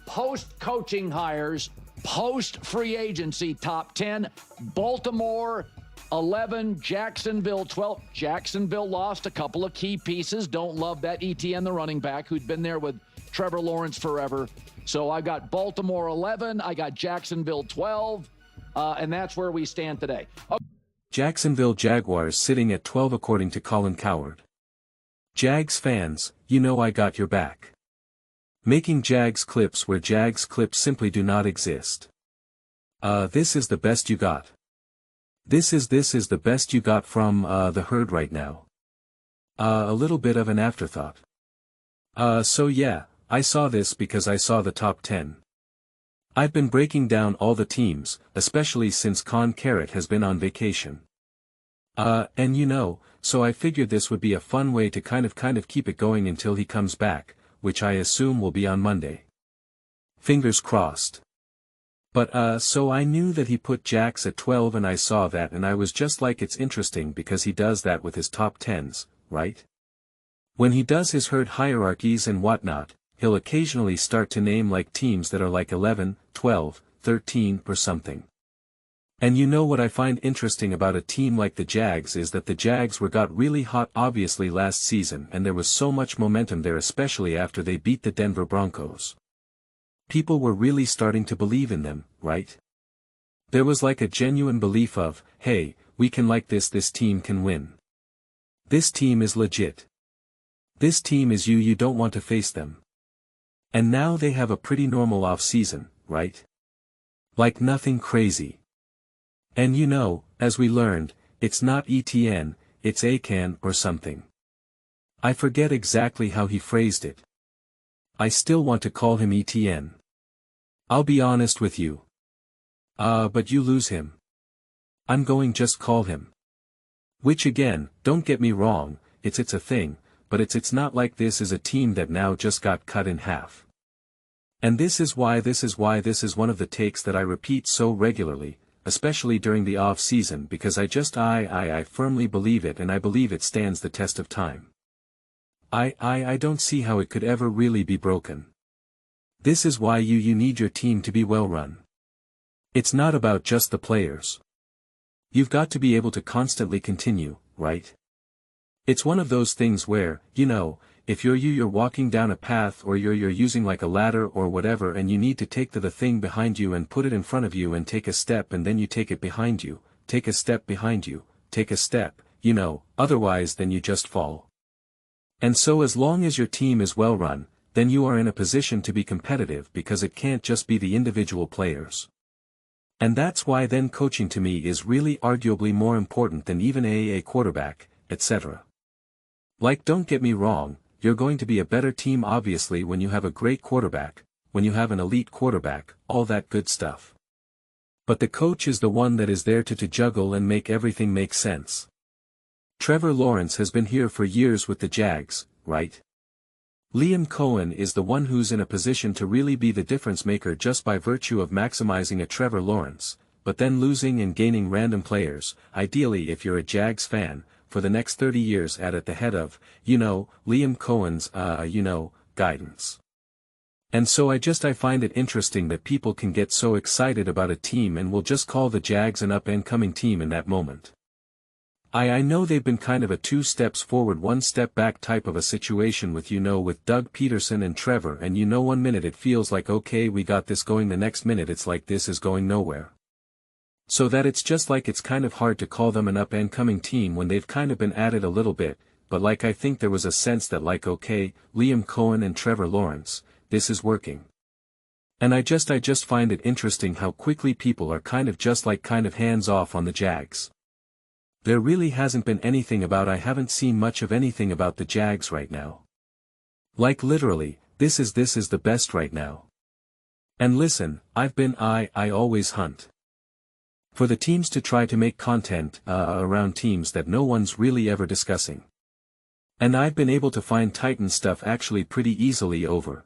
post-coaching hires, post-free agency top 10. Baltimore 11, Jacksonville 12. Jacksonville lost a couple of key pieces. Don't love that. ETN, the running back, who'd been there with Trevor Lawrence forever. So I got Baltimore 11, I got Jacksonville 12, and that's where we stand today. Okay. Jacksonville Jaguars sitting at 12 according to Colin Cowherd. Jags fans, you know I got your back. Making Jags clips where Jags clips simply do not exist. This is the best you got. This is the best you got from the herd right now. A little bit of an afterthought. So yeah, I saw this because I saw the top 10. I've been breaking down all the teams, especially since Colin Cowherd has been on vacation. And you know, so I figured this would be a fun way to kind of keep it going until he comes back, which I assume will be on Monday. Fingers crossed. But so I knew that he put Jax at 12 and I saw that and I was just like, it's interesting because he does that with his top 10s, right? When he does his herd hierarchies and whatnot, he'll occasionally start to name like teams that are like 11, 12, 13 or something. And you know what I find interesting about a team like the Jags is that the Jags got really hot obviously last season and there was so much momentum there, especially after they beat the Denver Broncos. People were really starting to believe in them, right? There was like a genuine belief of, hey, we can like this team can win. This team is legit. This team is you don't want to face them. And now they have a pretty normal off-season, right? Like nothing crazy. And you know, as we learned, it's not ETN, it's ACAN or something. I forget exactly how he phrased it. I still want to call him ETN. I'll be honest with you. But you lose him. I'm going just call him. Which again, don't get me wrong, it's a thing, but it's not like this is a team that now just got cut in half. And this is why this is one of the takes that I repeat so regularly, especially during the off-season because I firmly believe it and I believe it stands the test of time. I don't see how it could ever really be broken. This is why you need your team to be well run. It's not about just the players. You've got to be able to constantly continue, right? It's one of those things where, you know, if you're walking down a path or you're using like a ladder or whatever and you need to take the thing behind you and put it in front of you and take a step and then you take it behind you, take a step behind you, take a step, you know, otherwise then you just fall. And so as long as your team is well run, then you are in a position to be competitive because it can't just be the individual players. And that's why then coaching to me is really arguably more important than even a quarterback, etc. Like don't get me wrong, you're going to be a better team obviously when you have a great quarterback, when you have an elite quarterback, all that good stuff. But the coach is the one that is there to juggle and make everything make sense. Trevor Lawrence has been here for years with the Jags, right? Liam Cohen is the one who's in a position to really be the difference maker just by virtue of maximizing a Trevor Lawrence, but then losing and gaining random players, ideally if you're a Jags fan, for the next 30 years at the head of, you know, Liam Cohen's, guidance. And so I find it interesting that people can get so excited about a team and will just call the Jags an up-and-coming team in that moment. I know they've been kind of a 2 steps forward 1 step back type of a situation with with Doug Peterson and Trevor and one minute it feels like okay we got this going the next minute it's like this is going nowhere. So that it's just like it's kind of hard to call them an up-and-coming team when they've kind of been at it a little bit, but like I think there was a sense that like okay, Liam Cohen and Trevor Lawrence, this is working. And I just find it interesting how quickly people are kind of hands off on the Jags. There really hasn't been anything I haven't seen much of anything about the Jags right now. Like literally, this is the best right now. And listen, I always hunt for the teams to try to make content around teams that no one's really ever discussing. And I've been able to find Titan stuff actually pretty easily over,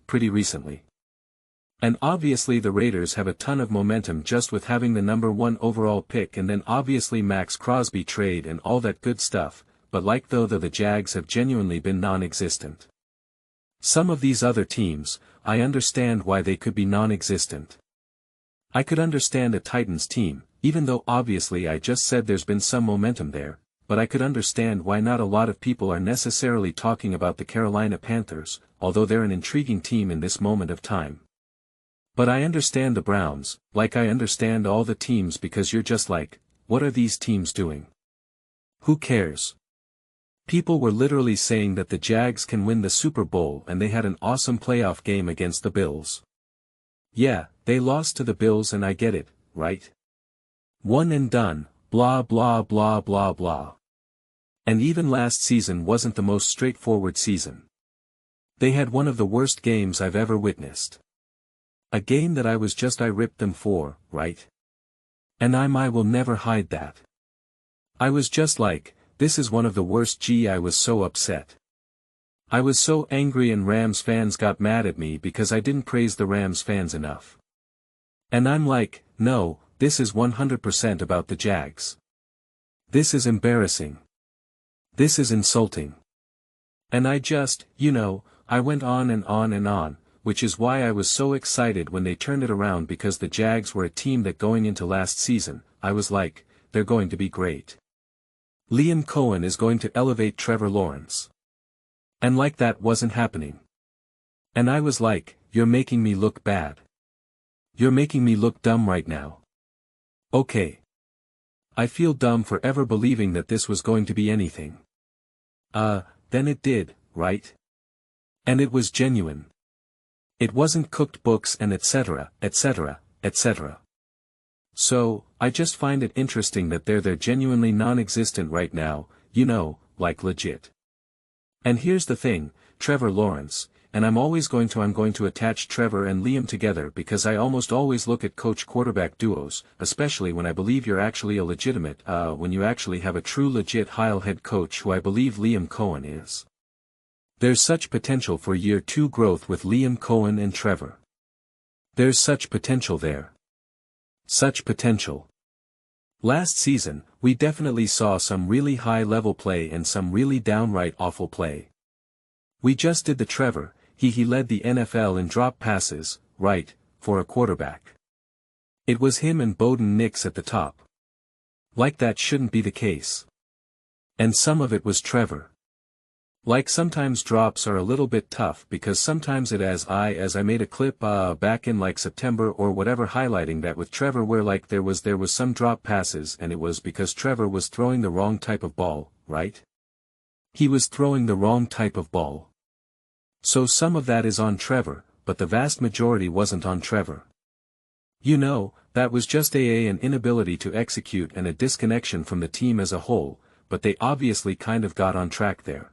pretty recently. And obviously the Raiders have a ton of momentum just with having the number 1 overall pick and then obviously Max Crosby trade and all that good stuff, but like though the Jags have genuinely been non-existent. Some of these other teams, I understand why they could be non-existent. I could understand a Titans team, even though obviously I just said there's been some momentum there, but I could understand why not a lot of people are necessarily talking about the Carolina Panthers, although they're an intriguing team in this moment of time. But I understand the Browns, like I understand all the teams, because you're just like, what are these teams doing? Who cares? People were literally saying that the Jags can win the Super Bowl, and they had an awesome playoff game against the Bills. Yeah, they lost to the Bills, and I get it, right? One and done, blah blah blah blah blah. And even last season wasn't the most straightforward season. They had one of the worst games I've ever witnessed. A game that I ripped them for, right? And I will never hide that. I was just like, this is one of the worst. I was so upset. I was so angry, and Rams fans got mad at me because I didn't praise the Rams fans enough. And I'm like, no, this is 100% about the Jags. This is embarrassing. This is insulting. And I just, I went on and on and on, which is why I was so excited when they turned it around, because the Jags were a team that going into last season, I was like, they're going to be great. Liam Cohen is going to elevate Trevor Lawrence. And like that wasn't happening. And I was like, you're making me look bad. You're making me look dumb right now. Okay. I feel dumb for ever believing that this was going to be anything. Then it did, right? And it was genuine. It wasn't cooked books and etc., etc., etc. So, I just find it interesting that they're genuinely non-existent right now, like legit. And here's the thing, Trevor Lawrence, and I'm going to attach Trevor and Liam together, because I almost always look at coach-quarterback duos, especially when I believe you're actually a legitimate, when you actually have a true legit Heil head coach, who I believe Liam Cohen is. There's such potential for year 2 growth with Liam Cohen and Trevor. There's such potential there. Such potential. Last season, we definitely saw some really high-level play and some really downright awful play. We just did the Trevor, he led the NFL in drop passes, right, for a quarterback. It was him and Bowden Nix at the top. Like that shouldn't be the case. And some of it was Trevor. Like sometimes drops are a little bit tough, because sometimes as I made a clip back in like September or whatever, highlighting that with Trevor, where like there was some drop passes, and it was because Trevor was throwing the wrong type of ball, right? He was throwing the wrong type of ball. So some of that is on Trevor, but the vast majority wasn't on Trevor. That was just an inability to execute and a disconnection from the team as a whole, but they obviously kind of got on track there.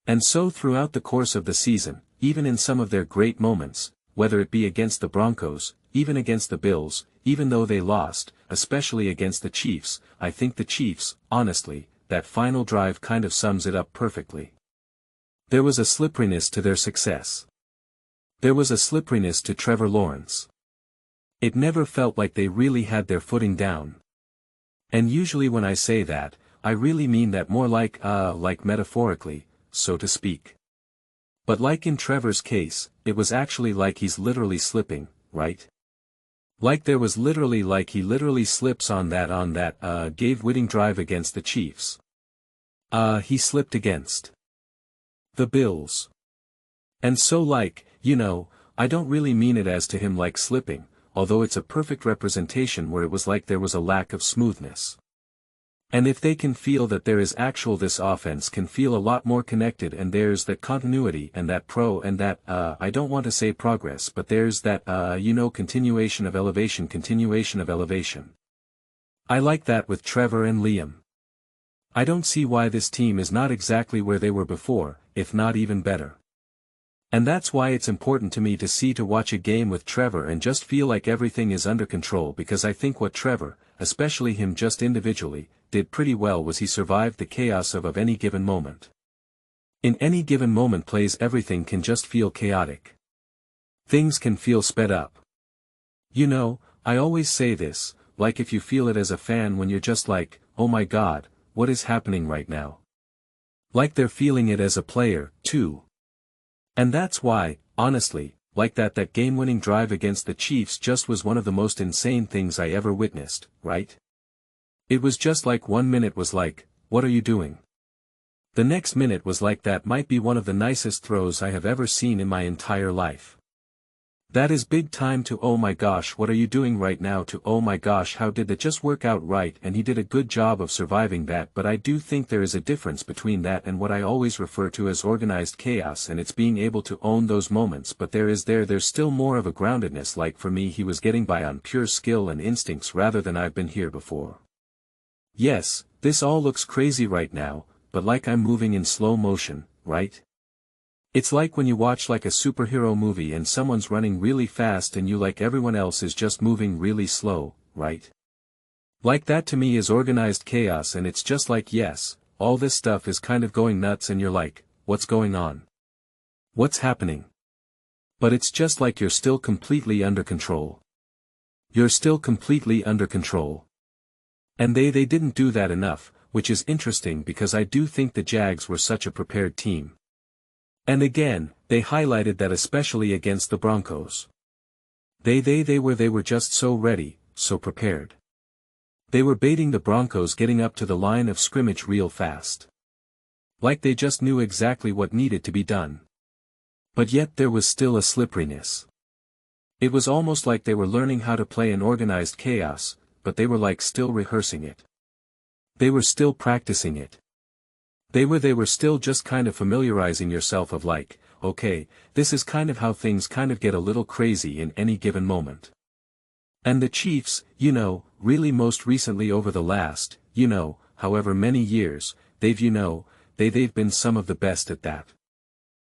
And so throughout the course of the season, even in some of their great moments, whether it be against the Broncos, even against the Bills, even though they lost, especially against the Chiefs, I think the Chiefs, honestly, that final drive kind of sums it up perfectly. There was a slipperiness to their success. There was a slipperiness to Trevor Lawrence. It never felt like they really had their footing down. And usually when I say that, I really mean that more like metaphorically, so to speak. But like in Trevor's case, it was actually like he's literally slipping, right? Like there was literally like he literally slips on that game-winning drive against the Chiefs. He slipped against the Bills. And so like, I don't really mean it as to him like slipping, although it's a perfect representation where it was like there was a lack of smoothness. And if they can feel that there is this offense can feel a lot more connected, and there's that continuity and that and that, I don't want to say progress, but there's that, continuation of elevation. I like that with Trevor and Liam. I don't see why this team is not exactly where they were before, if not even better. And that's why it's important to me to watch a game with Trevor and just feel like everything is under control, because I think what Trevor, especially him just individually, did pretty well was he survived the chaos of any given moment. In any given moment plays everything can just feel chaotic. Things can feel sped up. I always say this, like if you feel it as a fan when you're just like, oh my god, what is happening right now? Like they're feeling it as a player, too. And that's why, honestly, like that game-winning drive against the Chiefs just was one of the most insane things I ever witnessed, right? It was just like 1 minute was like, what are you doing? The next minute was like that might be one of the nicest throws I have ever seen in my entire life. That is big time to oh my gosh what are you doing right now to oh my gosh how did that just work out right, and he did a good job of surviving that. But I do think there is a difference between that and what I always refer to as organized chaos, and it's being able to own those moments. But there's still more of a groundedness. Like for me he was getting by on pure skill and instincts rather than I've been here before. Yes, this all looks crazy right now, but like I'm moving in slow motion, right? It's like when you watch like a superhero movie and someone's running really fast and you like everyone else is just moving really slow, right? Like that to me is organized chaos, and it's just like yes, all this stuff is kind of going nuts and you're like, what's going on? What's happening? But it's just like you're still completely under control. You're still completely under control. And they didn't do that enough, which is interesting because I do think the Jags were such a prepared team. And again, they highlighted that especially against the Broncos. They were just so ready, so prepared. They were baiting the Broncos getting up to the line of scrimmage real fast. Like they just knew exactly what needed to be done. But yet there was still a slipperiness. It was almost like they were learning how to play in organized chaos, but they were like still rehearsing it. They were still practicing it. They were still just kind of familiarizing yourself of like, okay, this is kind of how things kind of get a little crazy in any given moment. And the Chiefs, really most recently over the last, however many years, they've been some of the best at that.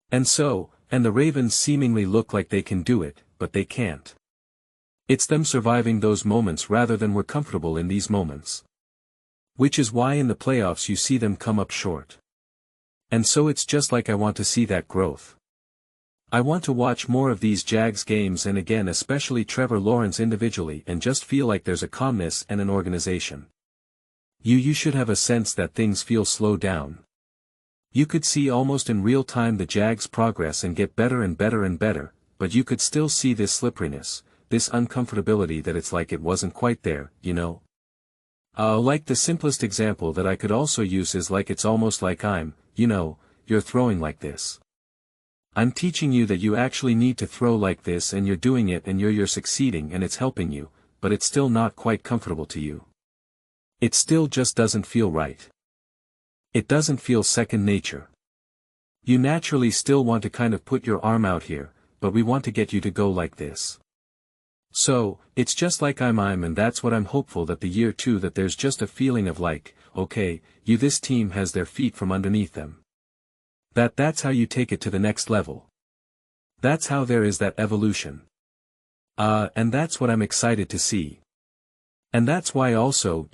And the Ravens seemingly look like they can do it, but they can't. It's them surviving those moments rather than we're comfortable in these moments. Which is why in the playoffs you see them come up short. And so it's just like I want to see that growth. I want to watch more of these Jags games, and again especially Trevor Lawrence individually, and just feel like there's a calmness and an organization. You should have a sense that things feel slowed down. You could see almost in real time the Jags progress and get better and better and better, but you could still see this slipperiness, this uncomfortability that it's like it wasn't quite there, Like the simplest example that I could also use is like it's almost like you're throwing like this. I'm teaching you that you actually need to throw like this and you're doing it and you're succeeding and it's helping you, but it's still not quite comfortable to you. It still just doesn't feel right. It doesn't feel second nature. You naturally still want to kind of put your arm out here, but we want to get you to go like this. So, it's just like and that's what I'm hopeful that the year 2 that there's just a feeling of like, okay, this team has their feet from underneath them. That's how you take it to the next level. That's how there is that evolution. And that's what I'm excited to see. And that's why also,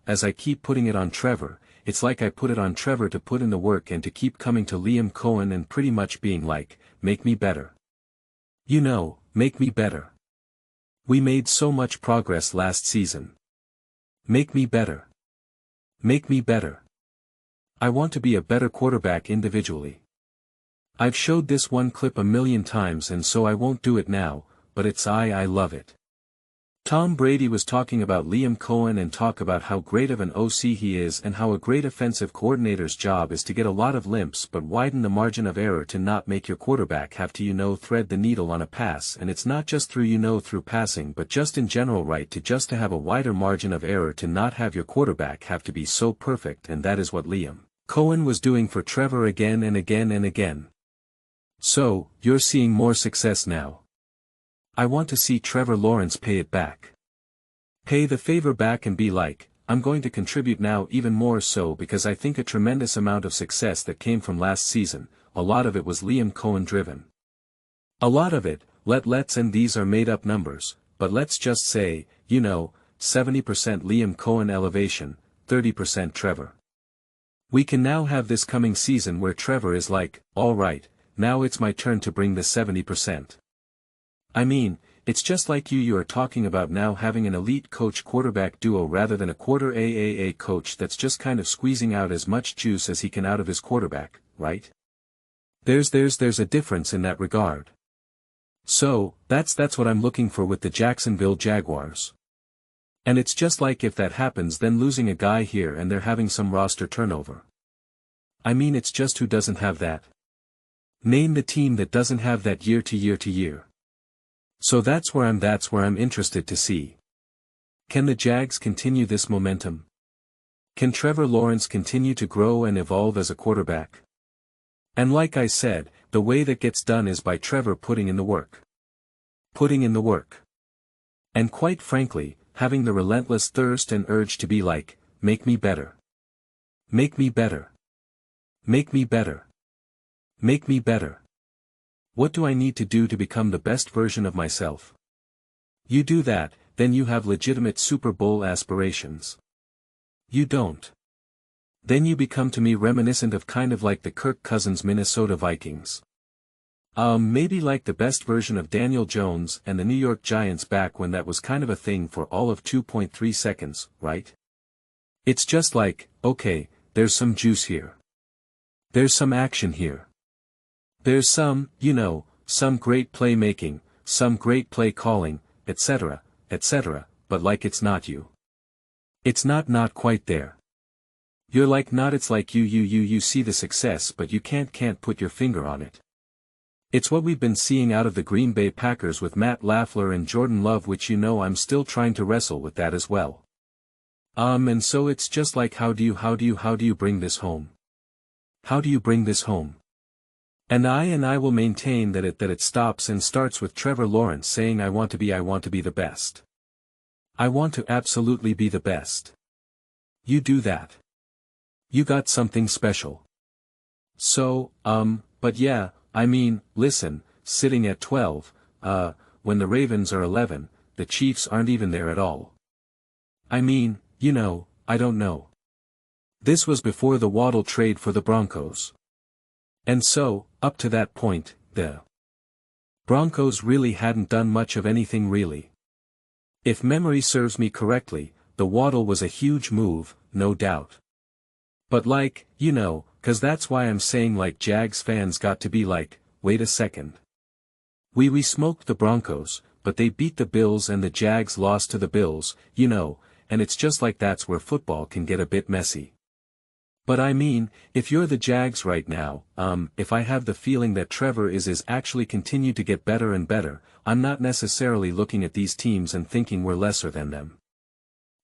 as I keep putting it on Trevor, it's like I put it on Trevor to put in the work and to keep coming to Liam Cohen and pretty much being like, make me better. Make me better. We made so much progress last season. Make me better. Make me better. I want to be a better quarterback individually. I've showed this one clip a million times and so I won't do it now, but I love it. Tom Brady was talking about Liam Cohen and talk about how great of an OC he is and how a great offensive coordinator's job is to get a lot of limps but widen the margin of error to not make your quarterback have to thread the needle on a pass, and it's not just through passing but just in general, right, to have a wider margin of error to not have your quarterback have to be so perfect, and that is what Liam Cohen was doing for Trevor again and again and again. So, you're seeing more success now. I want to see Trevor Lawrence pay it back. Pay the favor back and be like, I'm going to contribute now even more so, because I think a tremendous amount of success that came from last season, a lot of it was Liam Cohen driven. A lot of it, let's and these are made up numbers, but let's just say, 70% Liam Cohen elevation, 30% Trevor. We can now have this coming season where Trevor is like, alright, now it's my turn to bring the 70%. I mean, it's just like you are talking about now having an elite coach-quarterback duo rather than a quarter AAA coach that's just kind of squeezing out as much juice as he can out of his quarterback, right? There's a difference in that regard. So, that's what I'm looking for with the Jacksonville Jaguars. And it's just like if that happens then losing a guy here and they're having some roster turnover. I mean it's just who doesn't have that? Name the team that doesn't have that year to year to year. So that's where I'm interested to see. Can the Jags continue this momentum? Can Trevor Lawrence continue to grow and evolve as a quarterback? And like I said, the way that gets done is by Trevor putting in the work. Putting in the work. And quite frankly, having the relentless thirst and urge to be like, make me better. Make me better. Make me better. Make me better. What do I need to do to become the best version of myself? You do that, then you have legitimate Super Bowl aspirations. You don't. Then you become to me reminiscent of kind of like the Kirk Cousins Minnesota Vikings. Maybe like the best version of Daniel Jones and the New York Giants back when that was kind of a thing for all of 2.3 seconds, right? It's just like, okay, there's some juice here. There's some action here. There's some, some great playmaking, some great play calling, etc., but like it's not you. It's not quite there. You're like not it's like you see the success but you can't put your finger on it. It's what we've been seeing out of the Green Bay Packers with Matt LaFleur and Jordan Love, which I'm still trying to wrestle with that as well. And so it's just like how do you bring this home? How do you bring this home? And I will maintain that it stops and starts with Trevor Lawrence saying I want to be the best. I want to absolutely be the best. You do that. You got something special. So, but yeah, I mean, listen, sitting at 12, when the Ravens are 11, the Chiefs aren't even there at all. I mean, I don't know. This was before the Waddle trade for the Broncos. And so, up to that point, the Broncos really hadn't done much of anything really. If memory serves me correctly, the Waddle was a huge move, no doubt. But like, 'cause that's why I'm saying like Jags fans got to be like, wait a second. We smoked the Broncos, but they beat the Bills and the Jags lost to the Bills, and it's just like that's where football can get a bit messy. But I mean, if you're the Jags right now, if I have the feeling that Trevor is actually continue to get better and better, I'm not necessarily looking at these teams and thinking we're lesser than them.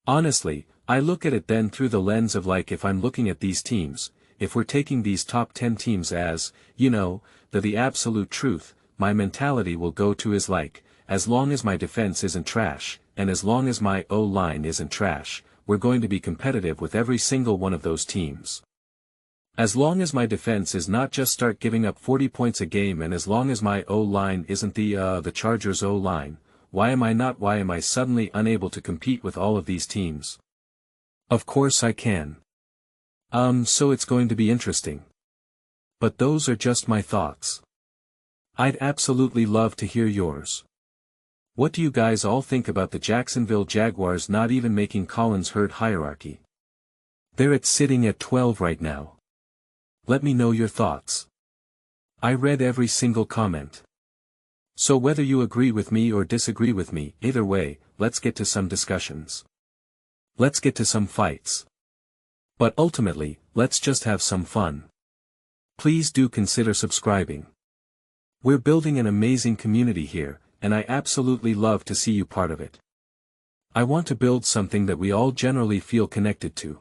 Honestly, I look at it then through the lens of like if I'm looking at these teams, if we're taking these top 10 teams as, the absolute truth, my mentality will go to is like, as long as my defense isn't trash, and as long as my O-line isn't trash, we're going to be competitive with every single one of those teams. As long as my defense is not just start giving up 40 points a game and as long as my O-line isn't the Chargers O-line, why am I suddenly unable to compete with all of these teams? Of course I can. So it's going to be interesting. But those are just my thoughts. I'd absolutely love to hear yours. What do you guys all think about the Jacksonville Jaguars not even making Colin's herd hierarchy? They're sitting at 12 right now. Let me know your thoughts. I read every single comment. So whether you agree with me or disagree with me, either way, let's get to some discussions. Let's get to some fights. But ultimately, let's just have some fun. Please do consider subscribing. We're building an amazing community here, and I absolutely love to see you part of it. I want to build something that we all generally feel connected to.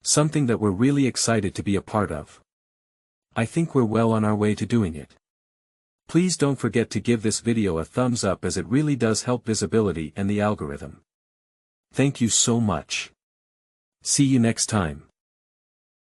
Something that we're really excited to be a part of. I think we're well on our way to doing it. Please don't forget to give this video a thumbs up as it really does help visibility and the algorithm. Thank you so much. See you next time.